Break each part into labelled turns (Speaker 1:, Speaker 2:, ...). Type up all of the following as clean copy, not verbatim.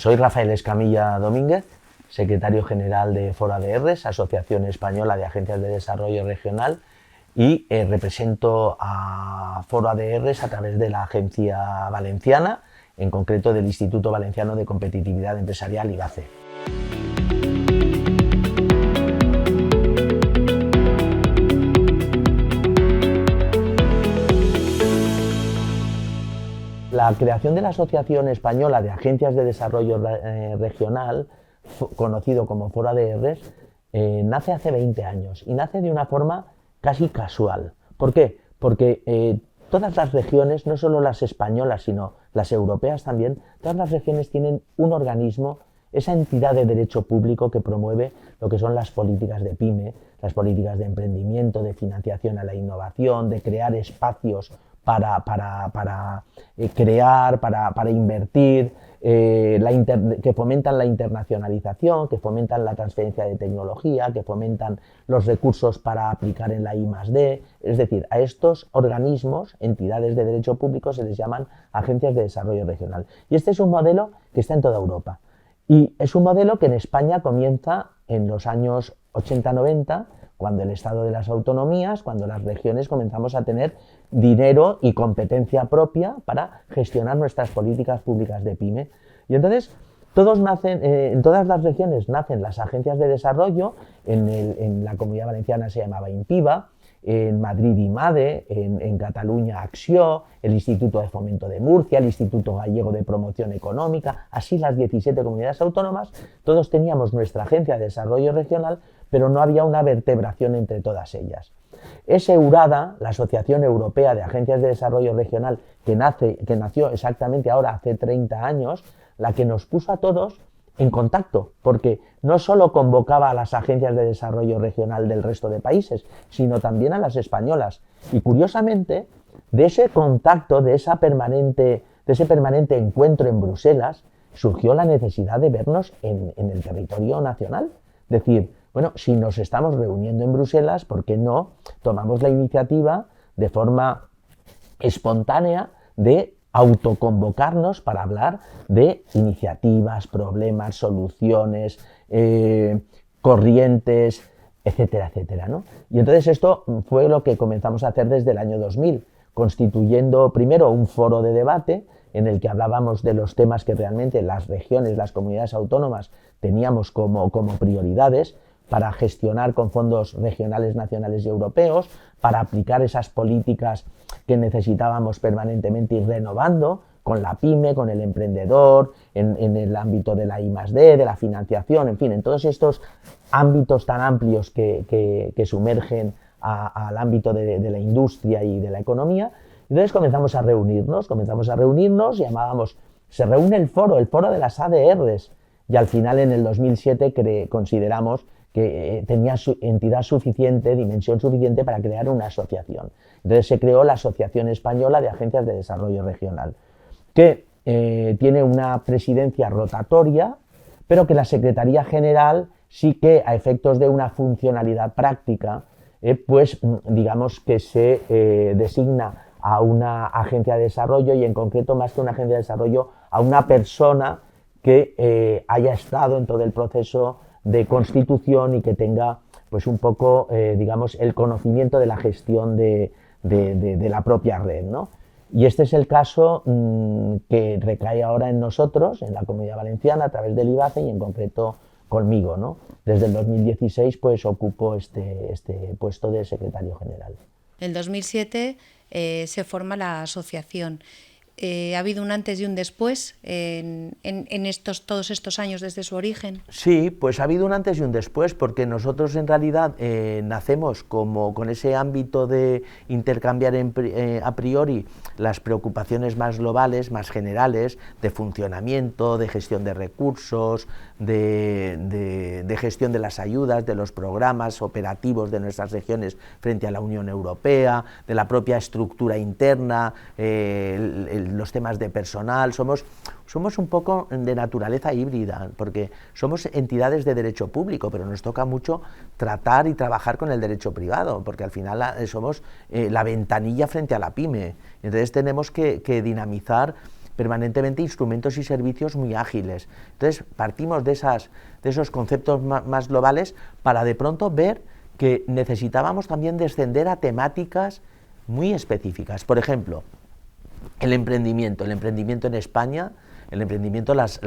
Speaker 1: Soy Rafael Escamilla Domínguez, secretario general de Foro ADRs, Asociación Española de Agencias de Desarrollo Regional, y represento a Foro ADRs a través de la Agencia Valenciana, en concreto del Instituto Valenciano de Competitividad Empresarial, IVACE. La creación de la Asociación Española de Agencias de Desarrollo Regional, conocido como Foro ADRs, nace hace 20 años y nace de una forma casi casual. ¿Por qué? Porque todas las regiones, no solo las españolas, sino las europeas también, todas las regiones tienen un organismo, esa entidad de derecho público que promueve lo que son las políticas de PYME, las políticas de emprendimiento, de financiación a la innovación, de crear espacios para crear, para invertir, que fomentan la internacionalización, que fomentan la transferencia de tecnología, que fomentan los recursos para aplicar en la I+D. Es decir, a estos organismos, entidades de derecho público, se les llaman agencias de desarrollo regional. Y este es un modelo que está en toda Europa. Y es un modelo que en España comienza en los años 80-90, cuando el Estado de las autonomías, cuando las regiones comenzamos a tener dinero y competencia propia para gestionar nuestras políticas públicas de PYME. Y entonces, en todas las regiones nacen las agencias de desarrollo, en la Comunidad Valenciana se llamaba INPIVA, en Madrid IMADE, en Cataluña Acció, el Instituto de Fomento de Murcia, el Instituto Gallego de Promoción Económica, así las 17 comunidades autónomas, todos teníamos nuestra agencia de desarrollo regional, pero no había una vertebración entre todas ellas. Es EURADA, la Asociación Europea de Agencias de Desarrollo Regional, que nació exactamente ahora hace 30 años, la que nos puso a todos en contacto, porque no solo convocaba a las agencias de desarrollo regional del resto de países, sino también a las españolas. Y curiosamente, de ese contacto, de ese permanente encuentro en Bruselas, surgió la necesidad de vernos en el territorio nacional. Es decir, bueno, si nos estamos reuniendo en Bruselas, ¿por qué no tomamos la iniciativa de forma espontánea de autoconvocarnos para hablar de iniciativas, problemas, soluciones, corrientes, etcétera, etcétera, ¿no? Y entonces esto fue lo que comenzamos a hacer desde el año 2000, constituyendo primero un foro de debate en el que hablábamos de los temas que realmente las regiones, las comunidades autónomas teníamos como prioridades para gestionar con fondos regionales, nacionales y europeos, para aplicar esas políticas que necesitábamos permanentemente ir renovando con la PYME, con el emprendedor, en el ámbito de la I+D, de la financiación, en fin, en todos estos ámbitos tan amplios que sumergen al ámbito de la industria y de la economía. Entonces comenzamos a reunirnos, llamábamos, se reúne el foro de las ADRs, y al final en el 2007 consideramos que tenía entidad suficiente, dimensión suficiente para crear una asociación. Entonces se creó la Asociación Española de Agencias de Desarrollo Regional, que tiene una presidencia rotatoria, pero que la Secretaría General sí que, a efectos de una funcionalidad práctica, pues digamos que se designa a una agencia de desarrollo, y en concreto, más que una agencia de desarrollo, a una persona que haya estado en todo el proceso de constitución y que tenga pues un poco, digamos, el conocimiento de la gestión de la propia red, ¿no? Y este es el caso que recae ahora en nosotros, en la Comunidad Valenciana, a través del IVACE y en concreto conmigo, ¿no? Desde el 2016 pues ocupo este puesto de secretario general.
Speaker 2: En 2007 se forma la asociación. ¿Ha habido un antes y un después en todos estos años desde su origen?
Speaker 1: Sí, pues ha habido un antes y un después, porque nosotros en realidad nacemos como con ese ámbito de intercambiar a priori las preocupaciones más globales, más generales, de funcionamiento, de gestión de recursos, de gestión de las ayudas, de los programas operativos de nuestras regiones frente a la Unión Europea, de la propia estructura interna, los temas de personal. Somos un poco de naturaleza híbrida, porque somos entidades de derecho público, pero nos toca mucho tratar y trabajar con el derecho privado, porque al final somos la ventanilla frente a la PYME. Entonces tenemos que dinamizar permanentemente instrumentos y servicios muy ágiles. Entonces partimos de esos conceptos más globales para de pronto ver que necesitábamos también descender a temáticas muy específicas. Por ejemplo, el emprendimiento en España. El emprendimiento, las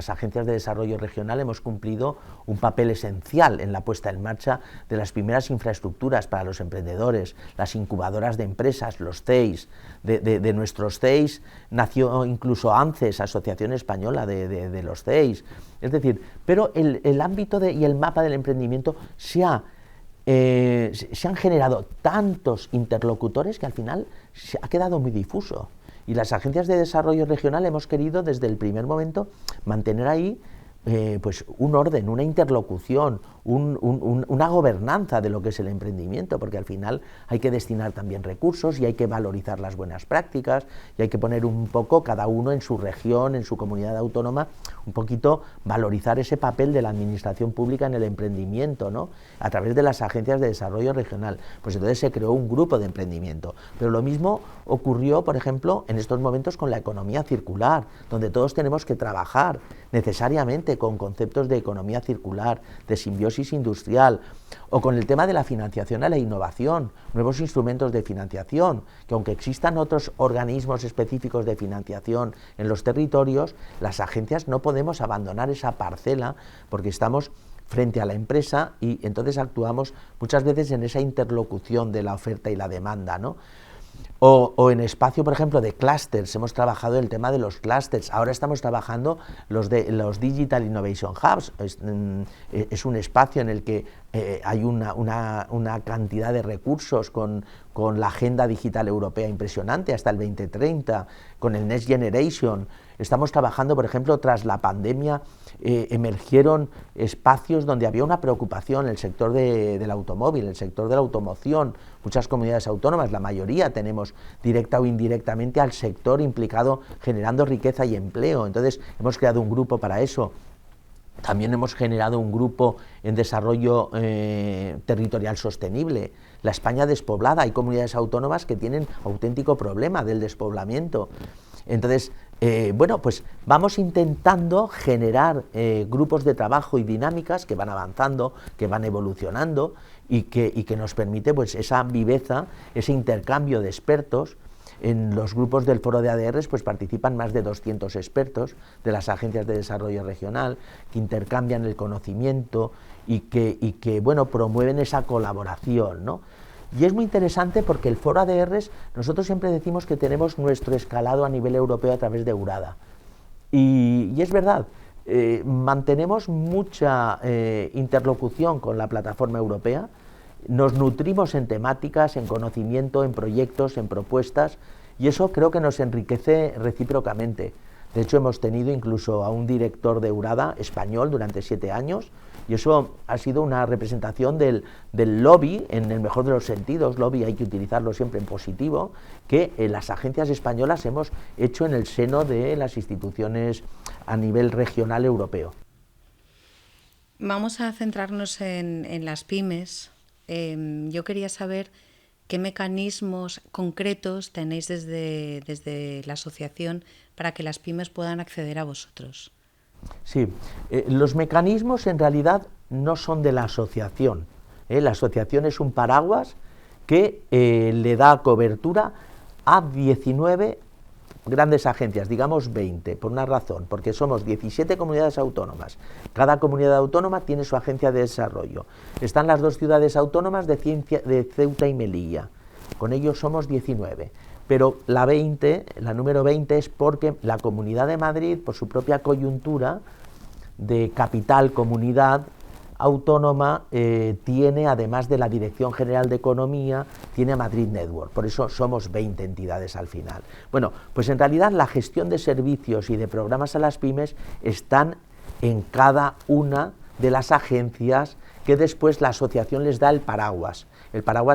Speaker 1: agencias de desarrollo regional hemos cumplido un papel esencial en la puesta en marcha de las primeras infraestructuras para los emprendedores, las incubadoras de empresas, los CEIs. De nuestros CEIs nació incluso ANCES, Asociación Española de los CEIs. Es decir, pero el ámbito y el mapa del emprendimiento se han generado tantos interlocutores que al final se ha quedado muy difuso. Y las agencias de desarrollo regional hemos querido desde el primer momento mantener ahí pues un orden, una interlocución, una gobernanza de lo que es el emprendimiento, porque al final hay que destinar también recursos y hay que valorizar las buenas prácticas y hay que poner un poco cada uno en su región, en su comunidad autónoma, un poquito valorizar ese papel de la administración pública en el emprendimiento, ¿no? A través de las agencias de desarrollo regional. Pues entonces se creó un grupo de emprendimiento. Pero lo mismo ocurrió, por ejemplo, en estos momentos con la economía circular, donde todos tenemos que trabajar necesariamente con conceptos de economía circular, de simbiosis industrial, o con el tema de la financiación a la innovación, nuevos instrumentos de financiación, que aunque existan otros organismos específicos de financiación en los territorios, las agencias no podemos abandonar esa parcela porque estamos frente a la empresa y entonces actuamos muchas veces en esa interlocución de la oferta y la demanda, ¿no? O en espacio, por ejemplo, de clústeres, hemos trabajado el tema de los clústeres, ahora estamos trabajando los Digital Innovation Hubs, es un espacio en el que hay una cantidad de recursos con la agenda digital europea impresionante hasta el 2030, con el Next Generation. Estamos trabajando, por ejemplo, tras la pandemia, emergieron espacios donde había una preocupación, el sector del automóvil, el sector de la automoción, muchas comunidades autónomas, la mayoría tenemos directa o indirectamente al sector implicado generando riqueza y empleo, entonces hemos creado un grupo para eso. También hemos generado un grupo en desarrollo territorial sostenible. La España despoblada, hay comunidades autónomas que tienen auténtico problema del despoblamiento. Entonces, bueno, pues vamos intentando generar grupos de trabajo y dinámicas que van avanzando, que van evolucionando y que nos permite pues esa viveza, ese intercambio de expertos. En los grupos del foro de ADRs pues participan más de 200 expertos de las agencias de desarrollo regional que intercambian el conocimiento y que bueno, promueven esa colaboración, ¿no? Y es muy interesante porque el foro ADRs, nosotros siempre decimos que tenemos nuestro escalado a nivel europeo a través de EURADA. Y es verdad, mantenemos mucha interlocución con la plataforma europea, nos nutrimos en temáticas, en conocimiento, en proyectos, en propuestas, y eso creo que nos enriquece recíprocamente. De hecho, hemos tenido incluso a un director de EURADA español durante 7 años, y eso ha sido una representación del lobby, en el mejor de los sentidos. Lobby hay que utilizarlo siempre en positivo, que las agencias españolas hemos hecho en el seno de las instituciones a nivel regional europeo.
Speaker 2: Vamos a centrarnos en las pymes. Yo quería saber qué mecanismos concretos tenéis desde la asociación para que las pymes puedan acceder a vosotros.
Speaker 1: Sí, los mecanismos en realidad no son de la asociación. La asociación es un paraguas que le da cobertura a 19 grandes agencias, digamos 20, por una razón, porque somos 17 comunidades autónomas. Cada comunidad autónoma tiene su agencia de desarrollo. Están las 2 ciudades autónomas de Ceuta y Melilla. Con ellos somos 19. Pero la número 20 es porque la Comunidad de Madrid, por su propia coyuntura de capital, comunidad autónoma, tiene, además de la Dirección General de Economía, tiene a Madrid Network, por eso somos 20 entidades al final. Bueno, pues en realidad la gestión de servicios y de programas a las pymes están en cada una de las agencias que después la asociación les da el paraguas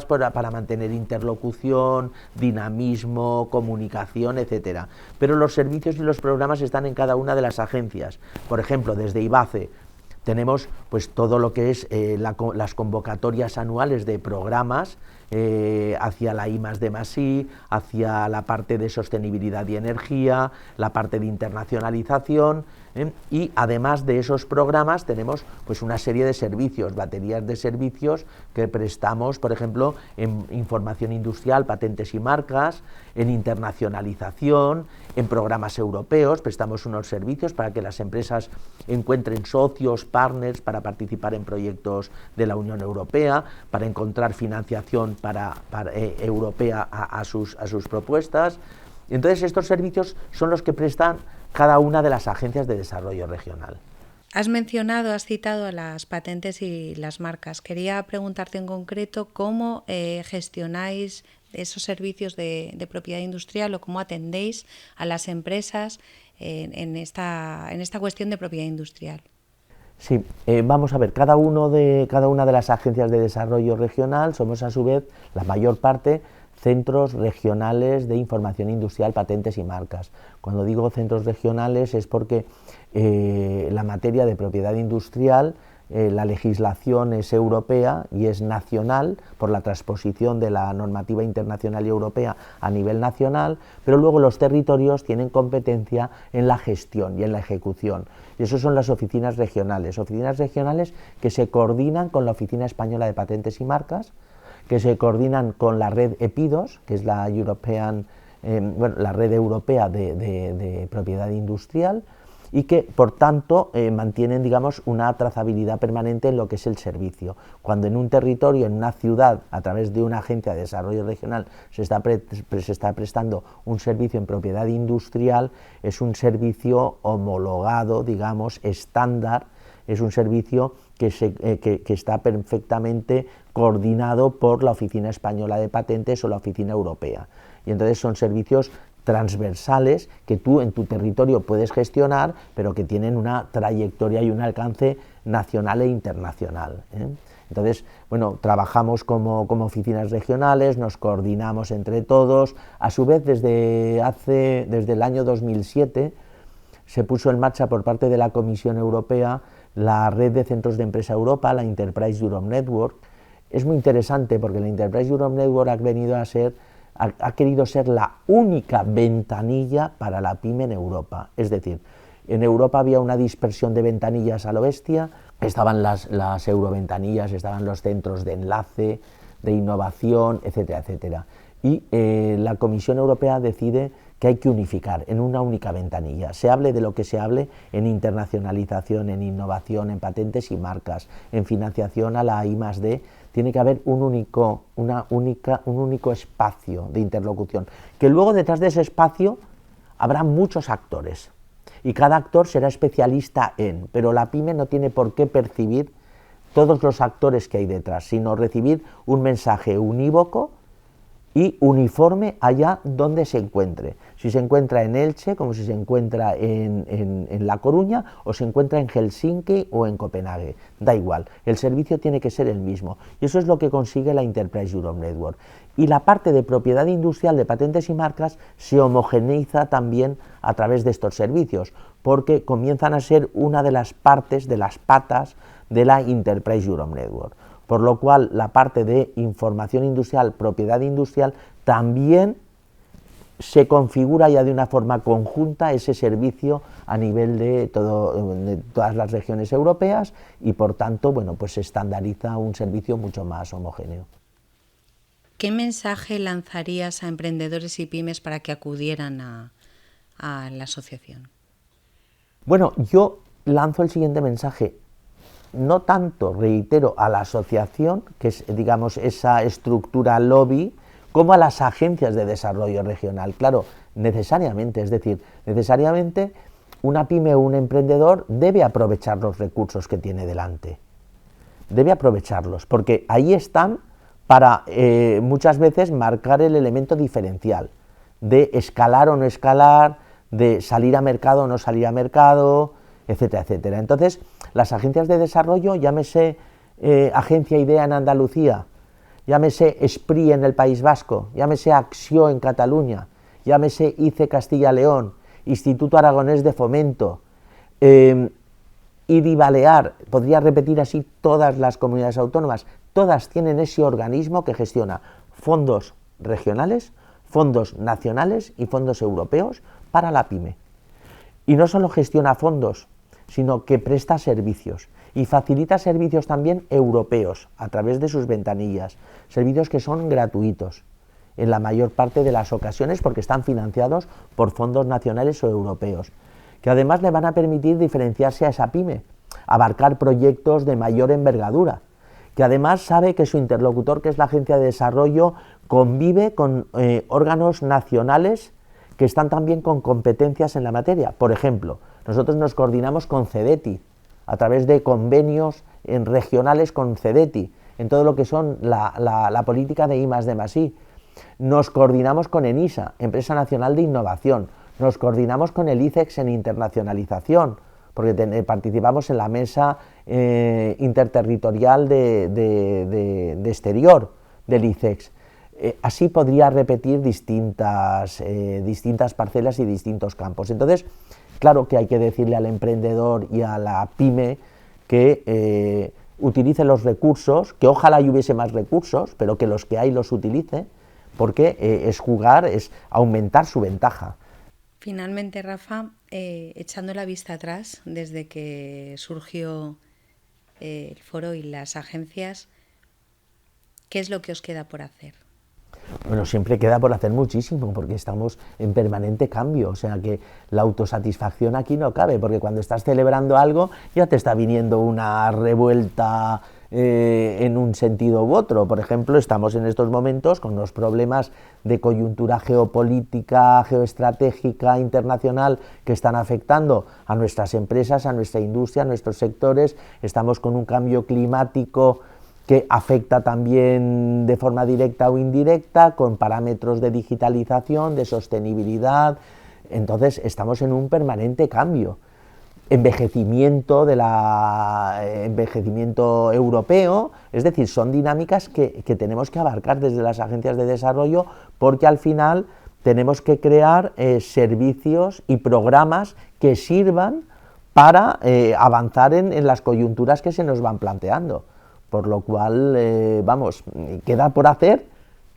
Speaker 1: para mantener interlocución, dinamismo, comunicación, etcétera. Pero los servicios y los programas están en cada una de las agencias. Por ejemplo, desde IBACE, tenemos pues todo lo que es las convocatorias anuales de programas hacia la I+D+I, hacia la parte de sostenibilidad y energía, la parte de internacionalización, y además de esos programas tenemos pues una serie de servicios, baterías de servicios que prestamos, por ejemplo, en información industrial, patentes y marcas, en internacionalización, en programas europeos, prestamos unos servicios para que las empresas encuentren socios, partners para participar en proyectos de la Unión Europea, para encontrar financiación europea a sus propuestas. Entonces estos servicios son los que prestan cada una de las agencias de desarrollo regional.
Speaker 2: Has citado a las patentes y las marcas. Quería preguntarte en concreto cómo gestionáis esos servicios de propiedad industrial o cómo atendéis a las empresas en esta cuestión de propiedad industrial.
Speaker 1: Sí, vamos a ver, cada una de las agencias de desarrollo regional somos a su vez, la mayor parte, centros regionales de información industrial, patentes y marcas. Cuando digo centros regionales es porque la materia de propiedad industrial, la legislación es europea y es nacional por la transposición de la normativa internacional y europea a nivel nacional, pero luego los territorios tienen competencia en la gestión y en la ejecución. Y eso son las oficinas regionales que se coordinan con la Oficina Española de Patentes y Marcas, que se coordinan con la red EPIDOS, que es la la red europea de propiedad industrial, y que, por tanto, mantienen, digamos, una trazabilidad permanente en lo que es el servicio. Cuando en un territorio, en una ciudad, a través de una agencia de desarrollo regional, se está prestando un servicio en propiedad industrial, es un servicio homologado, digamos, estándar, es un servicio que está perfectamente coordinado por la Oficina Española de Patentes o la Oficina Europea. Y entonces son servicios transversales que tú en tu territorio puedes gestionar, pero que tienen una trayectoria y un alcance nacional e internacional, ¿eh? Entonces, bueno, trabajamos como oficinas regionales, nos coordinamos entre todos. A su vez, desde el año 2007 se puso en marcha por parte de la Comisión Europea la red de centros de empresa Europa, la Enterprise Europe Network. Es muy interesante porque la Enterprise Europe Network ha querido ser la única ventanilla para la pyme en Europa. Es decir, en Europa había una dispersión de ventanillas a lo bestia, estaban las euroventanillas, estaban los centros de enlace, de innovación, etcétera, etcétera. Y la Comisión Europea decide que hay que unificar en una única ventanilla. Se hable de lo que se hable en internacionalización, en innovación, en patentes y marcas, en financiación a la I+D, tiene que haber un único espacio de interlocución, que luego detrás de ese espacio habrá muchos actores y cada actor será especialista pero la pyme no tiene por qué percibir todos los actores que hay detrás, sino recibir un mensaje unívoco y uniforme allá donde se encuentre. Si se encuentra en Elche, como si se encuentra en La Coruña, o se encuentra en Helsinki o en Copenhague, da igual, el servicio tiene que ser el mismo. Y eso es lo que consigue la Enterprise Europe Network. Y la parte de propiedad industrial de patentes y marcas se homogeneiza también a través de estos servicios, porque comienzan a ser una de las partes, de las patas de la Enterprise Europe Network. Por lo cual la parte de información industrial, propiedad industrial, también se configura ya de una forma conjunta ese servicio a nivel de todas las regiones europeas y por tanto, bueno, pues se estandariza un servicio mucho más homogéneo.
Speaker 2: ¿Qué mensaje lanzarías a emprendedores y pymes para que acudieran a la asociación?
Speaker 1: Bueno, yo lanzo el siguiente mensaje. No tanto, reitero, a la asociación, que es, digamos, esa estructura lobby, como a las agencias de desarrollo regional. Claro, necesariamente, es decir, necesariamente una pyme o un emprendedor debe aprovechar los recursos que tiene delante. Debe aprovecharlos, porque ahí están para muchas veces marcar el elemento diferencial de escalar o no escalar, de salir a mercado o no salir a mercado, etcétera, etcétera. Entonces, las agencias de desarrollo, llámese Agencia IDEA en Andalucía, llámese SPRI en el País Vasco, llámese Acció en Cataluña, llámese ICE Castilla-León, Instituto Aragonés de Fomento, Ir y Balear, podría repetir así todas las comunidades autónomas, todas tienen ese organismo que gestiona fondos regionales, fondos nacionales y fondos europeos para la pyme. Y no solo gestiona fondos, sino que presta servicios y facilita servicios también europeos a través de sus ventanillas, servicios que son gratuitos en la mayor parte de las ocasiones porque están financiados por fondos nacionales o europeos, que además le van a permitir diferenciarse a esa pyme, abarcar proyectos de mayor envergadura, que además sabe que su interlocutor, que es la Agencia de Desarrollo, convive con órganos nacionales que están también con competencias en la materia. Por ejemplo, nosotros nos coordinamos con CEDETI, a través de convenios regionales con CEDETI, en todo lo que son la política de I+D+I. Nos coordinamos con ENISA, Empresa Nacional de Innovación, nos coordinamos con el ICEX en internacionalización, porque participamos en la mesa interterritorial de exterior del ICEX. Así podría repetir distintas parcelas y distintos campos. Entonces, claro que hay que decirle al emprendedor y a la pyme que utilice los recursos, que ojalá hubiese más recursos, pero que los que hay los utilice, porque es aumentar su ventaja.
Speaker 2: Finalmente, Rafa, echando la vista atrás, desde que surgió el foro y las agencias, ¿qué es lo que os queda por hacer?
Speaker 1: Bueno, siempre queda por hacer muchísimo, porque estamos en permanente cambio, o sea que la autosatisfacción aquí no cabe, porque cuando estás celebrando algo ya te está viniendo una revuelta en un sentido u otro. Por ejemplo, estamos en estos momentos con los problemas de coyuntura geopolítica, geoestratégica, internacional, que están afectando a nuestras empresas, a nuestra industria, a nuestros sectores. Estamos con un cambio climático que afecta también de forma directa o indirecta, con parámetros de digitalización, de sostenibilidad. Entonces estamos en un permanente cambio. Envejecimiento europeo, es decir, son dinámicas que tenemos que abarcar desde las agencias de desarrollo, porque al final tenemos que crear servicios y programas que sirvan para avanzar en las coyunturas que se nos van planteando. Por lo cual, queda por hacer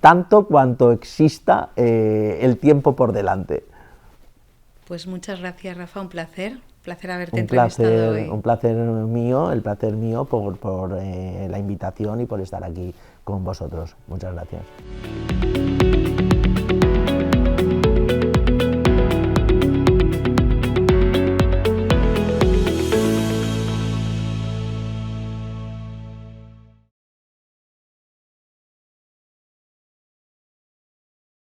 Speaker 1: tanto cuanto exista el tiempo por delante.
Speaker 2: Pues muchas gracias, Rafa, un placer haberte entrevistado hoy.
Speaker 1: Un placer mío por la invitación y por estar aquí con vosotros. Muchas gracias.